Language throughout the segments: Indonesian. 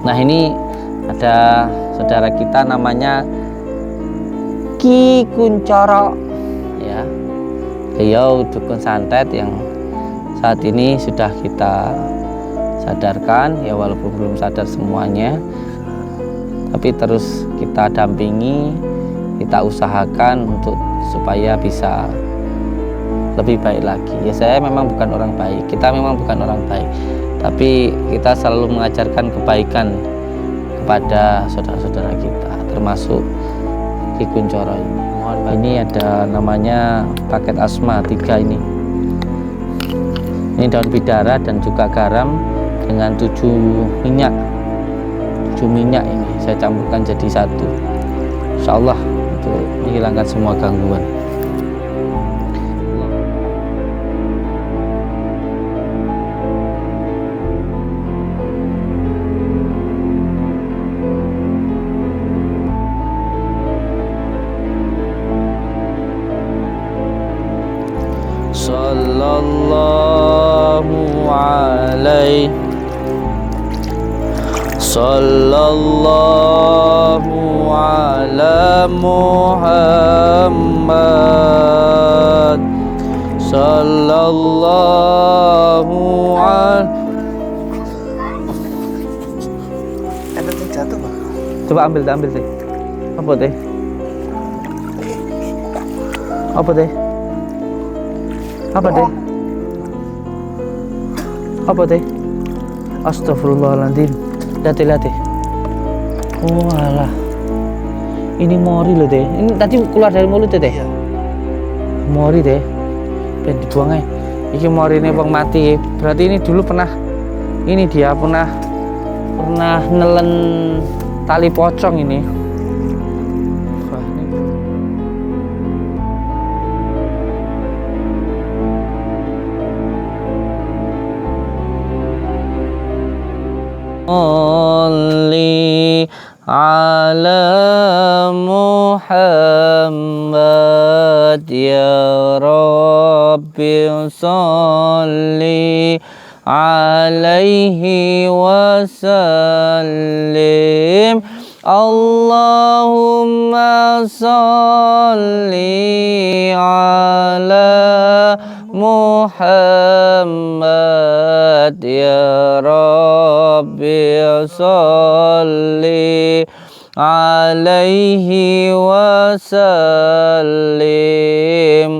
Nah, ini ada saudara kita namanya Ki Kuncoro ya. Beliau dukun santet yang saat ini sudah kita sadarkan ya, walaupun belum sadar semuanya, tapi terus kita dampingi, kita usahakan untuk supaya bisa lebih baik lagi. Ya, saya memang bukan orang baik, kita memang bukan orang baik, tapi kita selalu mengajarkan kebaikan kepada saudara-saudara kita, termasuk Ki Kuncoro ini. Ini ada namanya paket asma 3 ini. Ini daun bidara dan juga garam dengan 7 minyak. 7 minyak ini saya campurkan jadi satu. Insya Allah untuk menghilangkan semua gangguan. Sallallahu alaihi Sallallahu ala Muhammad Sallallahu ala. Ada yang jatuh, Pak. Coba ambil teh. Apa teh? Apa teh? Apa teh? Apa teh? Astagfirullahaladzim. Lihat. Oh alah. Ini mori loh teh. Ini tadi keluar dari mulut teh. Mori teh. Ben dibuang aja. Iki mori ini bang mati. Berarti ini dulu pernah. Ini dia pernah nelen tali pocong ini. Sholli ala Muhammad ya Rabbi sholli alaihi wasallim. Allahumma sholli ala Muhammad ya Rabbi sholli alaihi wasallim.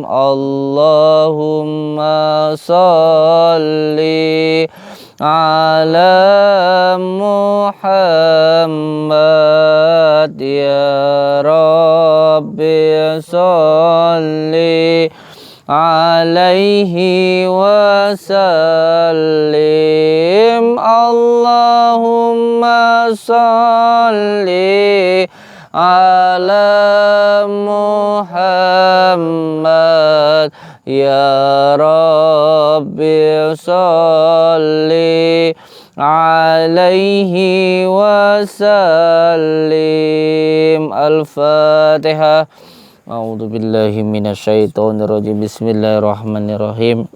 Allahumma sholli ala Muhammad ya Rabbi sholli alaihi wasallim. Allahumma sholli ala Muhammad ya Rabbi sholli alaihi wasallim. Al-Fatihah. A'udzu billahi minasyaitonir rajim. Bismillahirrahmanirrahim.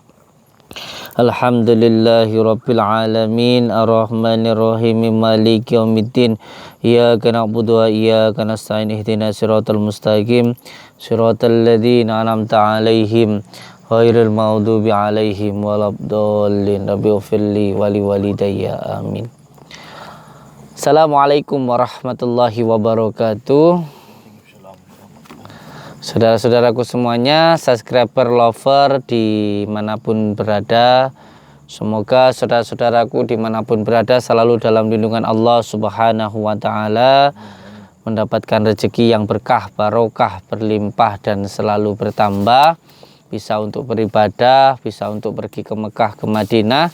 Alhamdulillahi rabbil alamin arrahmanir rahim maliki yaumiddin. Iyyaka na'budu wa iyyaka nasta'in ihdinas siratal mustaqim siratal ladzina an'amta 'alaihim ghairil maghdubi 'alaihim waladdallin. Rabbighfirli wa liwalidayya amin. Assalamualaikum warahmatullahi wabarakatuh. Saudara-saudaraku semuanya, subscriber, lover dimanapun berada, semoga saudara-saudaraku dimanapun berada selalu dalam lindungan Allah Subhanahu wa Ta'ala, mendapatkan rezeki yang berkah, barokah, berlimpah dan selalu bertambah, bisa untuk beribadah, bisa untuk pergi ke Mekah, ke Madinah,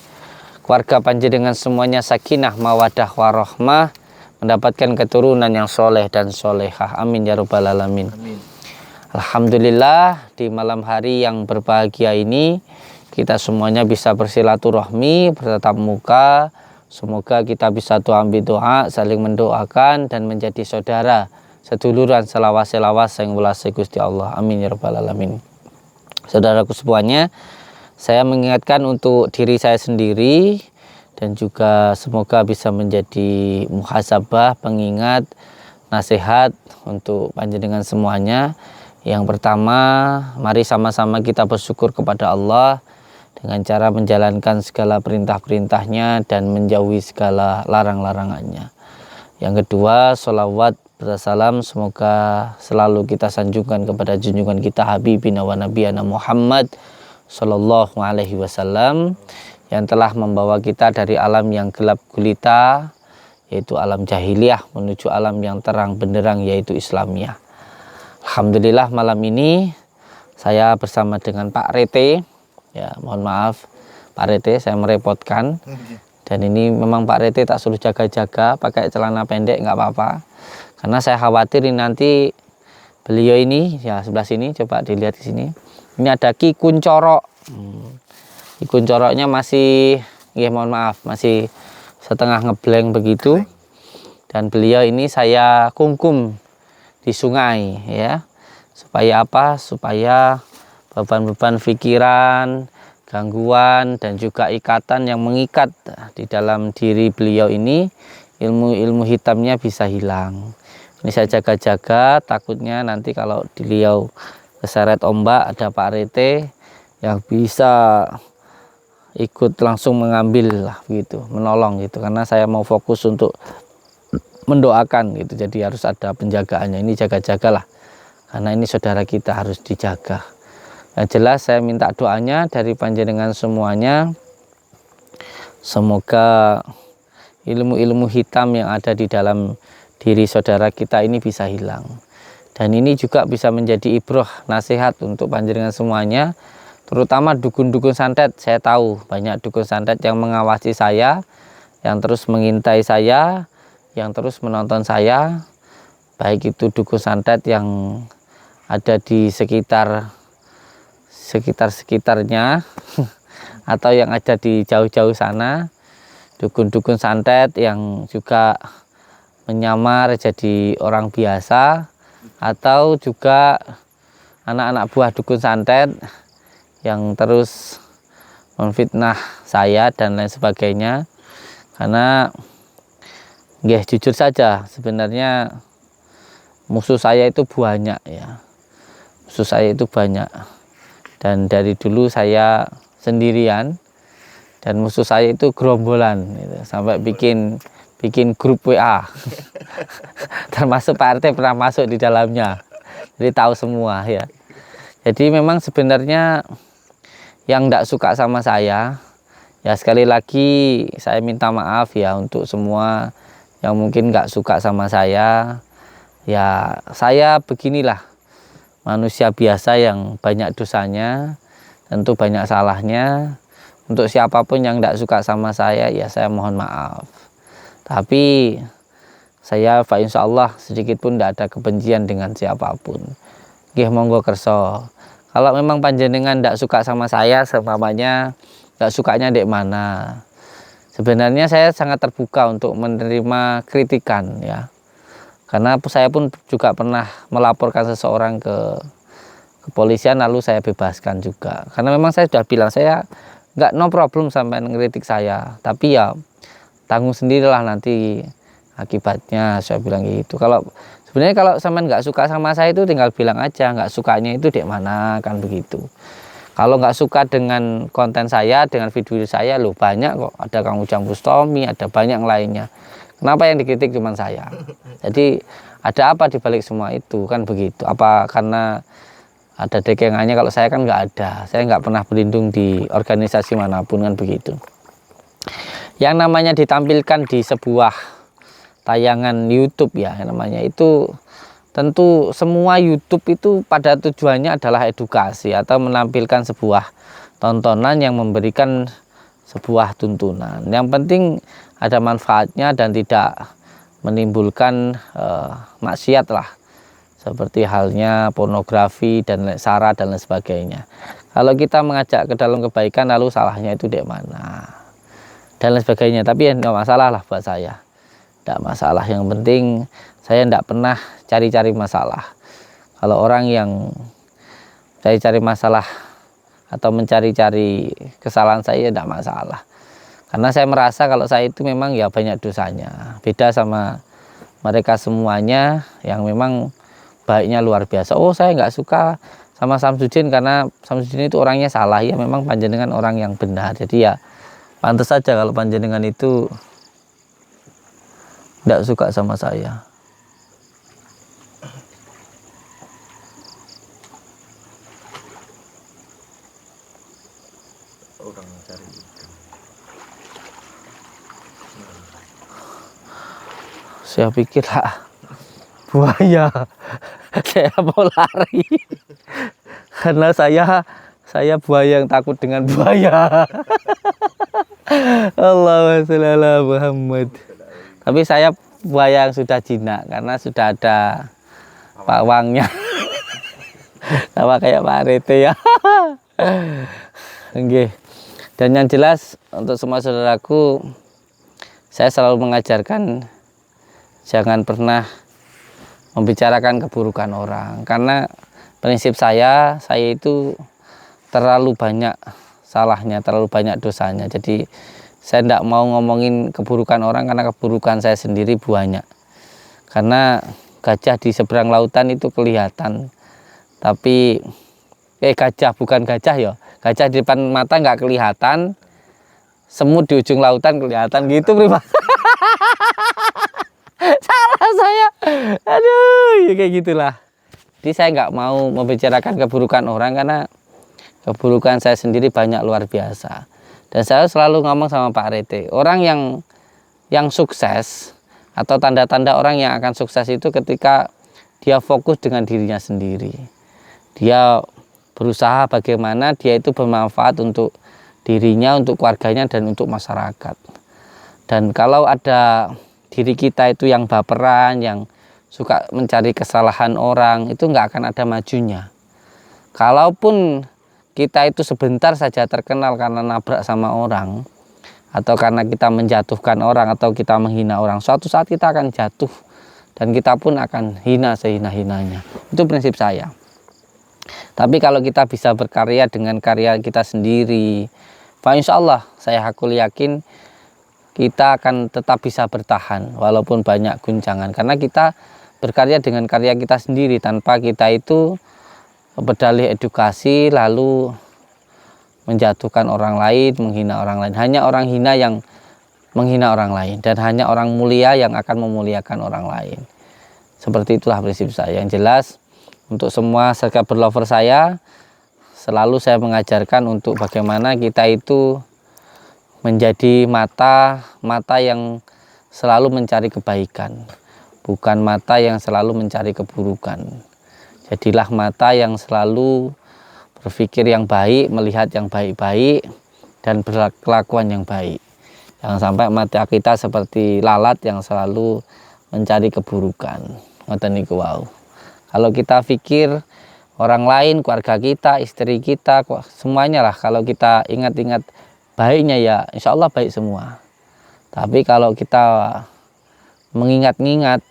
keluarga panjenengan semuanya sakinah, mawadah, warahmah, mendapatkan keturunan yang soleh dan solehah. Amin ya rabbal alamin. Amin. Alhamdulillah, di malam hari yang berbahagia ini kita semuanya bisa bersilaturahmi, bertatap muka. Semoga kita bisa doa, saling mendoakan dan menjadi saudara, seduluran, selawas yang welase Gusti Allah. Amin ya rabbal alamin. Saudaraku semuanya, saya mengingatkan untuk diri saya sendiri dan juga semoga bisa menjadi muhasabah, pengingat, nasihat untuk panjenengan semuanya. Yang pertama, mari sama-sama kita bersyukur kepada Allah dengan cara menjalankan segala perintah-perintahnya dan menjauhi segala larang-larangannya. Yang kedua, sholawat bersalam semoga selalu kita sanjungkan kepada junjungan kita Habibina wa Nabiyana Muhammad Sallallahu Alaihi Wasallam, yang telah membawa kita dari alam yang gelap gulita, yaitu alam jahiliyah, menuju alam yang terang benderang, yaitu Islamiyah. Alhamdulillah, malam ini saya bersama dengan Pak Rete. Ya, mohon maaf Pak Rete, saya merepotkan. Dan ini memang Pak Rete tak suruh jaga-jaga, pakai celana pendek nggak apa-apa. Karena saya khawatir ini nanti beliau ini, ya sebelah sini, coba dilihat di sini. Ini ada Ki Kuncoro. Ki Kuncoroknya masih, ya mohon maaf, masih setengah ngeblank begitu. Dan beliau ini saya kungkum di sungai, ya. Supaya apa? Supaya beban-beban pikiran, gangguan, dan juga ikatan yang mengikat di dalam diri beliau ini, ilmu-ilmu hitamnya bisa hilang. Ini saya jaga-jaga, takutnya nanti kalau beliau keseret ombak ada Pak Rete yang bisa ikut langsung mengambil lah gitu, menolong gitu, karena saya mau fokus untuk mendoakan gitu, jadi harus ada penjagaannya. Ini jaga-jagalah, karena ini saudara kita harus dijaga. Yang jelas saya minta doanya dari panjenengan semuanya, semoga ilmu-ilmu hitam yang ada di dalam diri saudara kita ini bisa hilang. Dan ini juga bisa menjadi ibrah, nasihat untuk panjenengan semuanya, terutama dukun-dukun santet. Saya tahu banyak dukun santet yang mengawasi saya, yang terus mengintai saya, yang terus menonton saya, baik itu dukun santet yang ada di sekitarnya atau yang ada di jauh-jauh sana, dukun-dukun santet yang juga menyamar jadi orang biasa, atau juga anak-anak buah dukun santet yang terus memfitnah saya dan lain sebagainya. Karena jujur saja, sebenarnya musuh saya itu banyak, ya. Musuh saya itu banyak, dan dari dulu saya sendirian, dan musuh saya itu gerombolan gitu. Sampai bikin grup WA. Termasuk Pak RT pernah masuk di dalamnya, jadi tahu semua, ya. Jadi memang sebenarnya yang tidak suka sama saya, ya sekali lagi saya minta maaf ya untuk semua yang mungkin nggak suka sama saya. Ya saya beginilah, manusia biasa yang banyak dosanya, tentu banyak salahnya. Untuk siapapun yang tidak suka sama saya, ya saya mohon maaf. Tapi saya insya Allah sedikit pun tidak ada kebencian dengan siapapun. Nggih, monggo kerso. Kalau memang panjenengan tidak suka sama saya, seumpamanya tidak sukanya dek mana, sebenarnya saya sangat terbuka untuk menerima kritikan, ya. Karena saya pun juga pernah melaporkan seseorang ke kepolisian, lalu saya bebaskan juga. Karena memang saya sudah bilang, saya nggak, no problem sampai ngeritik saya, tapi ya tanggung sendirilah nanti akibatnya, saya bilang gitu. Kalau sebenarnya kalau sampean nggak suka sama saya itu tinggal bilang aja, nggak sukanya itu dek mana, kan begitu. Kalau nggak suka dengan konten saya, dengan video saya, loh banyak kok, ada Kang Ujang Bustomi, ada banyak yang lainnya. Kenapa yang dikritik cuma saya? Jadi ada apa dibalik semua itu, kan begitu? Apa karena ada dekengannya? Kalau saya kan nggak ada, saya nggak pernah berlindung di organisasi manapun, kan begitu. Yang namanya ditampilkan di sebuah tayangan YouTube, ya namanya itu, tentu semua YouTube itu pada tujuannya adalah edukasi atau menampilkan sebuah tontonan yang memberikan sebuah tuntunan. Yang penting ada manfaatnya dan tidak menimbulkan maksiat lah, seperti halnya pornografi dan sara dan lain sebagainya. Kalau kita mengajak ke dalam kebaikan, lalu salahnya itu di mana dan lain sebagainya. Tapi ya nggak masalah lah buat saya, tidak masalah. Yang penting saya tidak pernah cari-cari masalah. Kalau orang yang cari-cari masalah atau mencari-cari kesalahan saya, tidak masalah. Karena saya merasa kalau saya itu memang ya banyak dosanya, beda sama mereka semuanya yang memang baiknya luar biasa. Oh, saya nggak suka sama Samsudin karena Samsudin itu orangnya salah. Ya memang panjenengan orang yang benar, jadi ya pantas saja kalau panjenengan itu tidak suka sama saya. Orang cari ikan. Saya pikir lah buaya. Saya mau lari karena saya buaya yang takut dengan buaya. Allahumma sholli ala Muhammad. Tapi saya buaya yang sudah jinak karena sudah ada pawangnya. Sama kayak Pak Rete ya. Oke. Dan yang jelas untuk semua saudaraku, saya selalu mengajarkan jangan pernah membicarakan keburukan orang, karena prinsip saya itu terlalu banyak salahnya, terlalu banyak dosanya. Jadi saya tidak mau ngomongin keburukan orang karena keburukan saya sendiri banyak. Karena gajah di seberang lautan itu kelihatan, tapi gajah bukan gajah ya, gajah di depan mata nggak kelihatan, semut di ujung lautan kelihatan gitu prima. Salah saya, aduh ya kayak gitulah. Jadi saya nggak mau membicarakan keburukan orang karena keburukan saya sendiri banyak luar biasa. Dan saya selalu ngomong sama Pak Rete, orang yang sukses atau tanda-tanda orang yang akan sukses itu ketika dia fokus dengan dirinya sendiri. Dia berusaha bagaimana dia itu bermanfaat untuk dirinya, untuk keluarganya, dan untuk masyarakat. Dan kalau ada diri kita itu yang baperan, yang suka mencari kesalahan orang, itu nggak akan ada majunya. Kalaupun kita itu sebentar saja terkenal karena nabrak sama orang, atau karena kita menjatuhkan orang, atau kita menghina orang, suatu saat kita akan jatuh dan kita pun akan hina sehina-hinanya. Itu prinsip saya. Tapi kalau kita bisa berkarya dengan karya kita sendiri, insya Allah saya yakin kita akan tetap bisa bertahan walaupun banyak guncangan, karena kita berkarya dengan karya kita sendiri tanpa kita itu berdalih edukasi lalu menjatuhkan orang lain, menghina orang lain. Hanya orang hina yang menghina orang lain, dan hanya orang mulia yang akan memuliakan orang lain. Seperti itulah prinsip saya. Yang jelas untuk semua subscriber lover saya, selalu saya mengajarkan untuk bagaimana kita itu menjadi mata yang selalu mencari kebaikan, bukan mata yang selalu mencari keburukan. Jadilah mata yang selalu berpikir yang baik, melihat yang baik-baik, dan berkelakuan yang baik. Jangan sampai mata kita seperti lalat yang selalu mencari keburukan. Ngoten niku wau. Kalau kita pikir orang lain, keluarga kita, istri kita, semuanya lah, kalau kita ingat-ingat baiknya ya insya Allah baik semua. Tapi kalau kita mengingat-ingat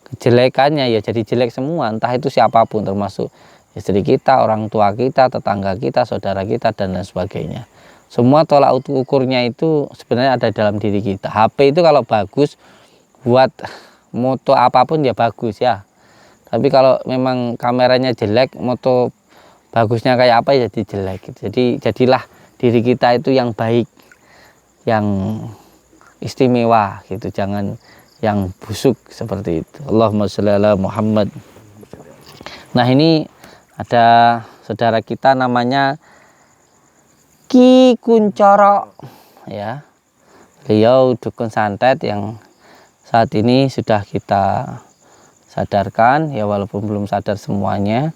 kejelekannya ya jadi jelek semua, entah itu siapapun, termasuk istri kita, orang tua kita, tetangga kita, saudara kita, dan lain sebagainya. Semua tolak ukurnya itu sebenarnya ada dalam diri kita. HP itu kalau bagus buat moto apapun ya bagus ya, tapi kalau memang kameranya jelek, moto bagusnya kayak apa ya jadi jelek. Jadi jadilah diri kita itu yang baik, yang istimewa gitu, jangan yang busuk seperti itu. Allahumma sholli ala Muhammad. Nah, ini ada saudara kita namanya Ki Kuncoro ya. Beliau dukun santet yang saat ini sudah kita sadarkan ya, walaupun belum sadar semuanya,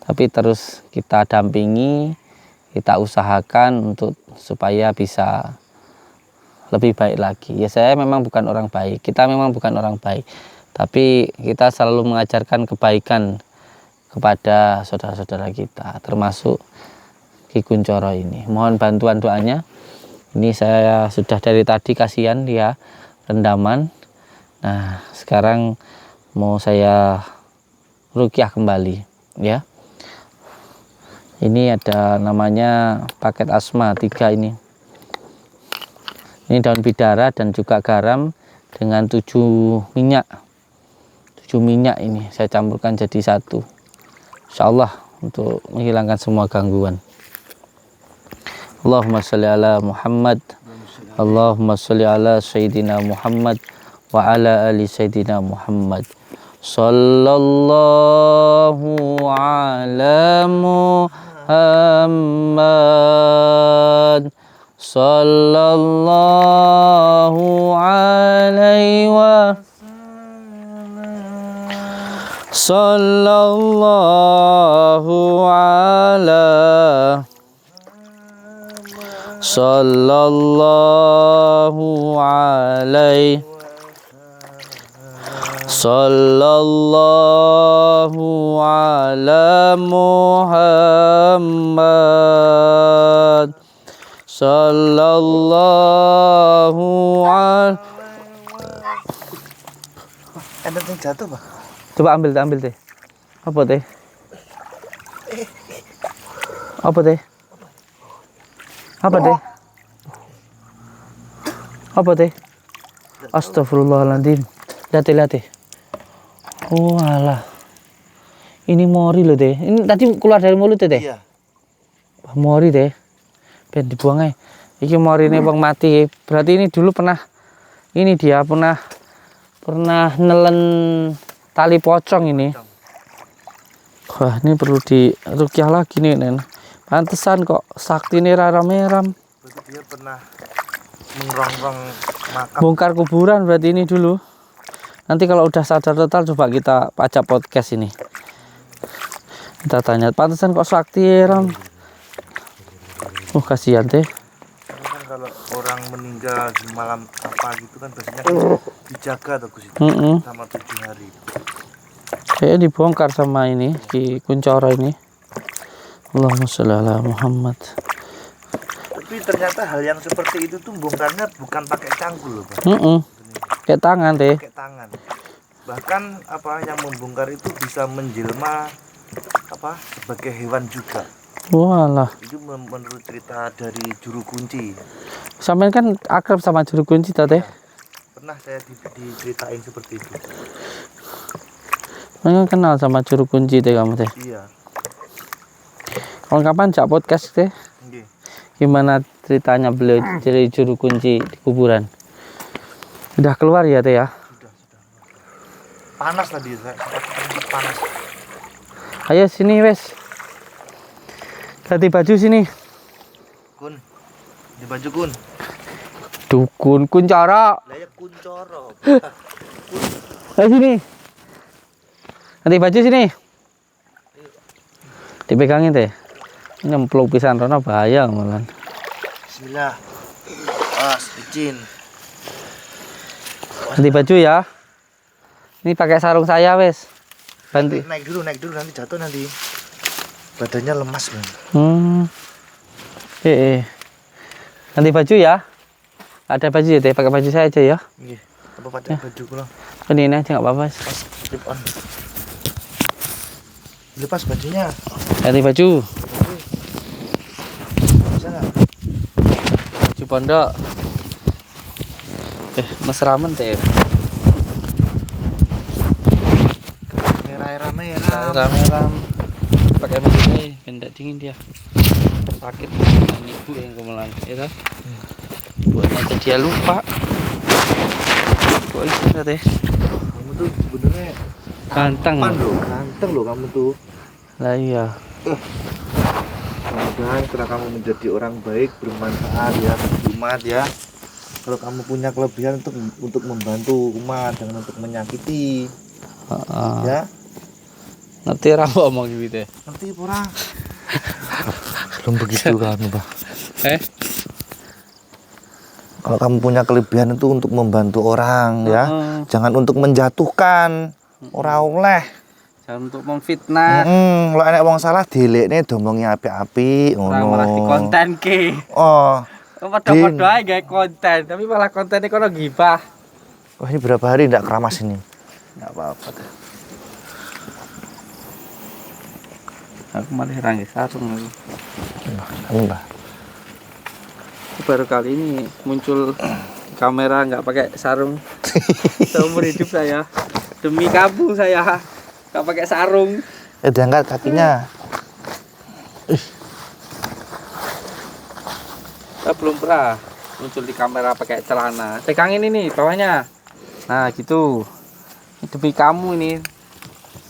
tapi terus kita dampingi, kita usahakan untuk supaya bisa lebih baik lagi. Ya saya memang bukan orang baik, kita memang bukan orang baik, tapi kita selalu mengajarkan kebaikan kepada saudara-saudara kita, termasuk Ki Kuncoro ini. Mohon bantuan doanya. Ini saya sudah dari tadi kasihan dia rendaman. Nah sekarang mau saya ruqyah kembali ya. Ini ada namanya paket asma 3 ini. Ini daun bidara dan juga garam dengan 7 minyak. 7 minyak ini saya campurkan jadi satu. Insyaallah untuk menghilangkan semua gangguan. Allahumma sholli ala Muhammad. Allahumma sholli ala Sayyidina Muhammad wa ala ali Sayyidina Muhammad. Sallallahu ala Muhammad. Sallallahu alaihi wa sallallahu ala sallallahu alaihi sallallahu ala Muhammad sallallahu alaihi. Ada yang jatuh, Pak. Coba ambil teh. Apa teh? Apa teh? Apa teh? Apa teh? Astagfirullahaladzim. Lihat teh. Oh alah. Ini mori loh teh. Ini tadi keluar dari mulut teh. Iya. Mori teh. Ben dibuang aja. Iki mori ini bang mati. Berarti ini dulu pernah. Ini dia pernah nelen tali pocong ini. Wah, ini perlu dirukyah lagi nih, Nen. Pantesan kok sakti ini raram-meram. Berarti dia pernah mengerongrong makam. Bongkar kuburan berarti ini dulu. Nanti kalau udah sadar total coba kita pajak podcast ini. Kita tanya, pantesan kok sakti ram. Kasihan teh. Kan kalau orang meninggal di malam apa gitu kan biasanya dijaga tuh Gus itu sama 7 hari. Kayaknya dibongkar sama ini Ki Kuncoro ini. Allahumma sholli ala Muhammad. Tapi ternyata hal yang seperti itu tuh bongkarnya bukan pakai cangkul loh, Pak. Kayak tangan teh. Pakai tangan. Bahkan apa yang membongkar itu bisa menjelma apa sebagai hewan juga. Walah. Itu menurut cerita dari juru kunci. Sampean kan akrab sama juru kunci teh. Pernah saya diceritain seperti itu. Memang kenal sama juru kunci teh kamu teh. Iya. Kapan jak podcast teh? Nggih. Gimana ceritanya beliau jadi juru kunci di kuburan? Udah keluar ya teh ya? Sudah. Panas tadi saya panas. Ayo sini wes. Ganti baju sini. Kun. Di baju kun. Dukun Kuncoro. Lah ya Kuncoro. Ayo sini. Ganti baju sini. Dipegangin teh. Nyemplung pisan rono bahaya malan. Bismillah. Izin. Ganti baju ya. Ini pakai sarung saya wes. Ganti. Naik dulu nanti jatuh nanti. Badannya lemas banget. Ganti baju ya. Ada baju ya teh, pakai baju saya aja ya. Nggih. Apa pakai baju kula? Ini aja nggak apa-apa. Slip on. Lepas bajunya. Ganti baju. Bisa nggak? Baju pondok. Mesramen teh. Merah. Pakai baju ini, benda dingin dia. Sakit. Ibu yang kemelan, ya kan? Buat aja dia lupa. Kok itu teh? Kamu tuh sebenarnya Ganteng loh kamu tuh. lah iya. Mudah-mudahan setelah kamu menjadi orang baik, bermanfaat ya, berumat ya. Kalau kamu punya kelebihan untuk membantu umat, jangan untuk menyakiti. Ya. Ngerti ra ngomong gitu. Ngerti ora? Belum begitu kamu, Pak. Kalau kamu punya kelebihan itu untuk membantu orang ya, jangan untuk menjatuhkan. Ora oleh. Jangan untuk memfitnah. Lo enek wong salah dilekne domongi apik-apik ngono. Malah di konten ki. Oh. Padha-padha ae gawe konten, tapi malah kontennya kono gibah. Wah, ini berapa hari enggak keramas ini? Enggak apa-apa. Aku malah rangi sarung aku. Mbah. Baru kali ini muncul kamera nggak pakai sarung. Seumur hidup saya, demi kamu saya nggak pakai sarung. Diangkat kakinya. Saya belum pernah muncul di kamera pakai celana. Pegangin ini bawahnya. Nah gitu. Ini demi kamu ini.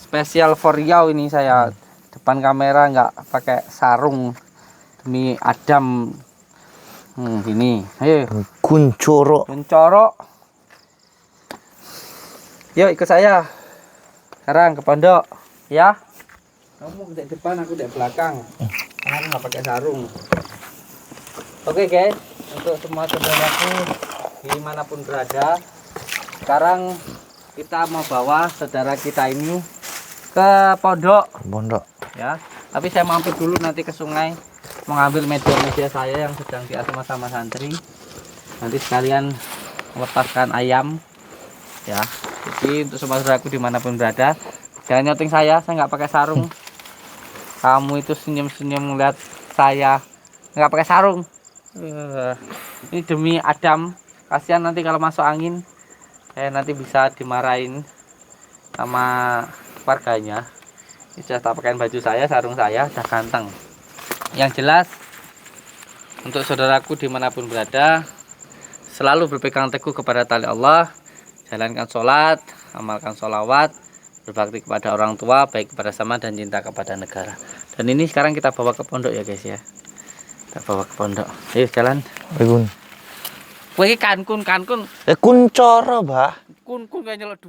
Spesial for you ini saya. Depan kamera nggak pakai sarung. Demi Adam. Gini. Ayo. Kuncoro. Yuk ikut saya. Sekarang ke pondok. Ya. Kamu di depan, aku di belakang. Karena nggak pakai sarung. Oke guys, untuk semua saudaraku dimanapun berada, sekarang kita mau bawa saudara kita ini ke pondok. Ya, tapi saya mampir dulu nanti ke sungai mengambil media-media saya yang sedang diasah sama santri. Nanti sekalian melepaskan ayam. Ya, jadi untuk semua saudaraku dimanapun berada, jangan nyoting saya nggak pakai sarung. Kamu itu senyum-senyum melihat saya nggak pakai sarung. Ini demi Adam, kasihan nanti kalau masuk angin saya nanti bisa dimarahin sama warganya. Ini sudah tak pakaiin baju saya, sarung saya udah ganteng. Yang jelas untuk saudaraku dimanapun berada, selalu berpegang teguh kepada tali Allah, jalankan sholat, amalkan sholawat, berbakti kepada orang tua, baik kepada sama dan cinta kepada negara. Dan ini sekarang kita bawa ke pondok ya guys ya. Kita bawa ke pondok. Ayo jalan. Kun. Kowe kankun. Kuncoro, Bah. Kun kayak nyelot